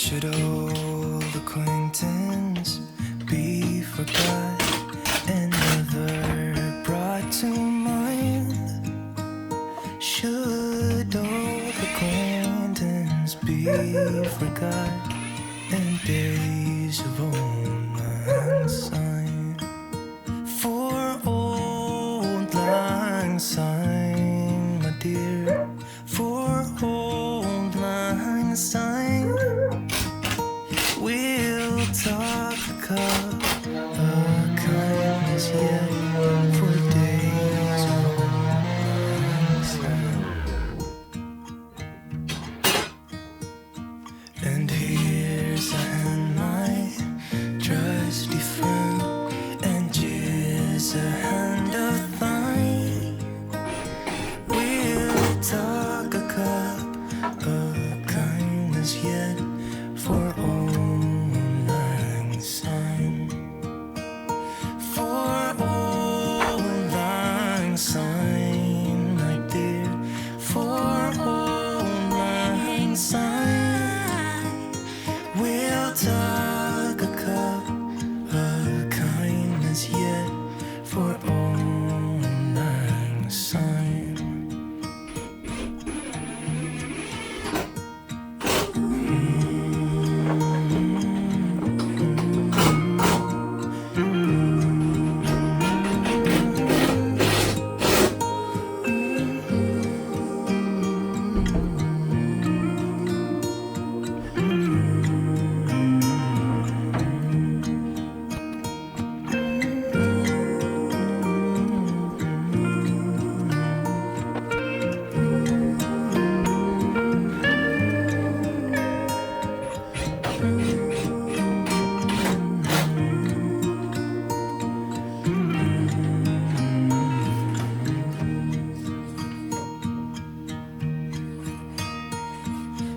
Should old acquaintance be forgot and never brought to mind? Should old acquaintance be forgot and days of old lang syne? For old lang syne, my dear, for old lang syne, we'll talk a cup of kindness yet for days of old syne. And here's a hand, my trusty friend, and here's a hand of thine. We'll talk a cup of kindness yet for old lang syne. For old lang syne, my dear, for old lang syne, we'll talk a cup of kindness yet for old lang syne.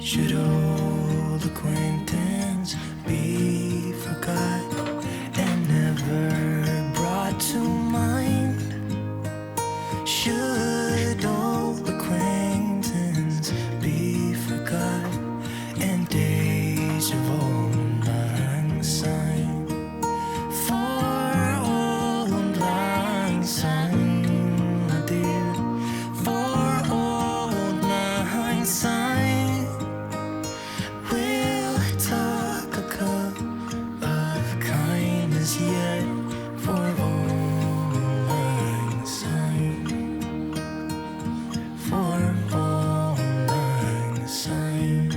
Should old acquaintance be forgot and never brought to mind? Should old acquaintance be forgot and days of old lang syne? For old lang syne, my dear, for old lang syne, we'll talk a cup of kindness yet for old lang syne. For old lang syne.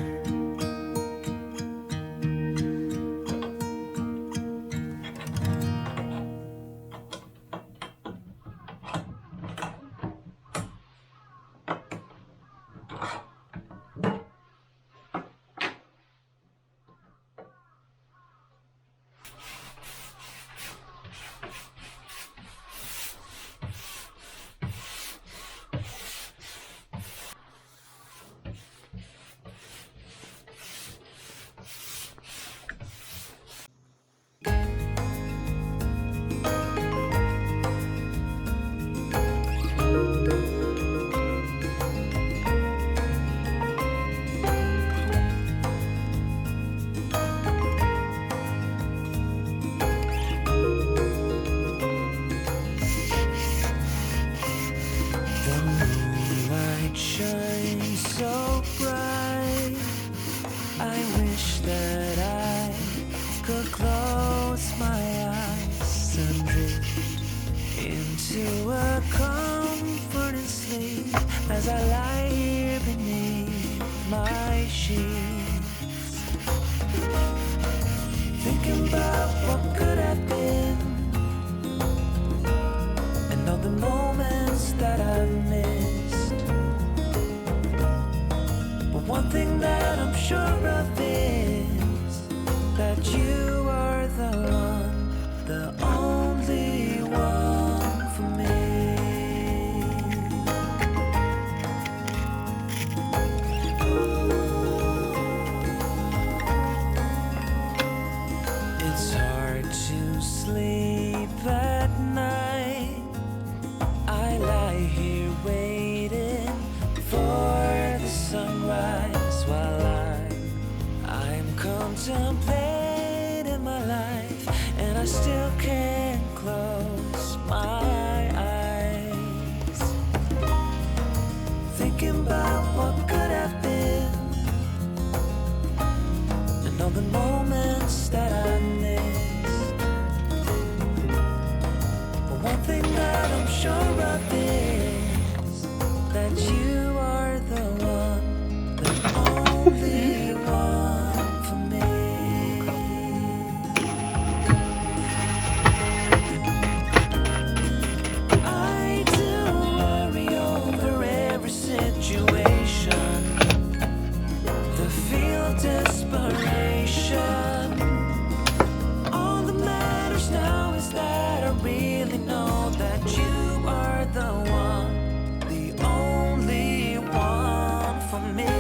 The moonlight shines so bright, I wish that I could close my eyes and drift into a comforting sleep as I lie here beneath my sheets, thinking about what could have been and all the moments that I've missed. But one thing that I'm sure of is that you are the one, the only one for me. It's hard to sleep at night. I lie here waiting for the sunrise while I'm still can't close my eyes, thinking about what could have been, and all the moments that I missed. But one thing that I'm sure of is that you are the one, the only one for me. I do worry over every situation, the feel of desperation. All that matters now is that I really know that you are the one, the only one for me.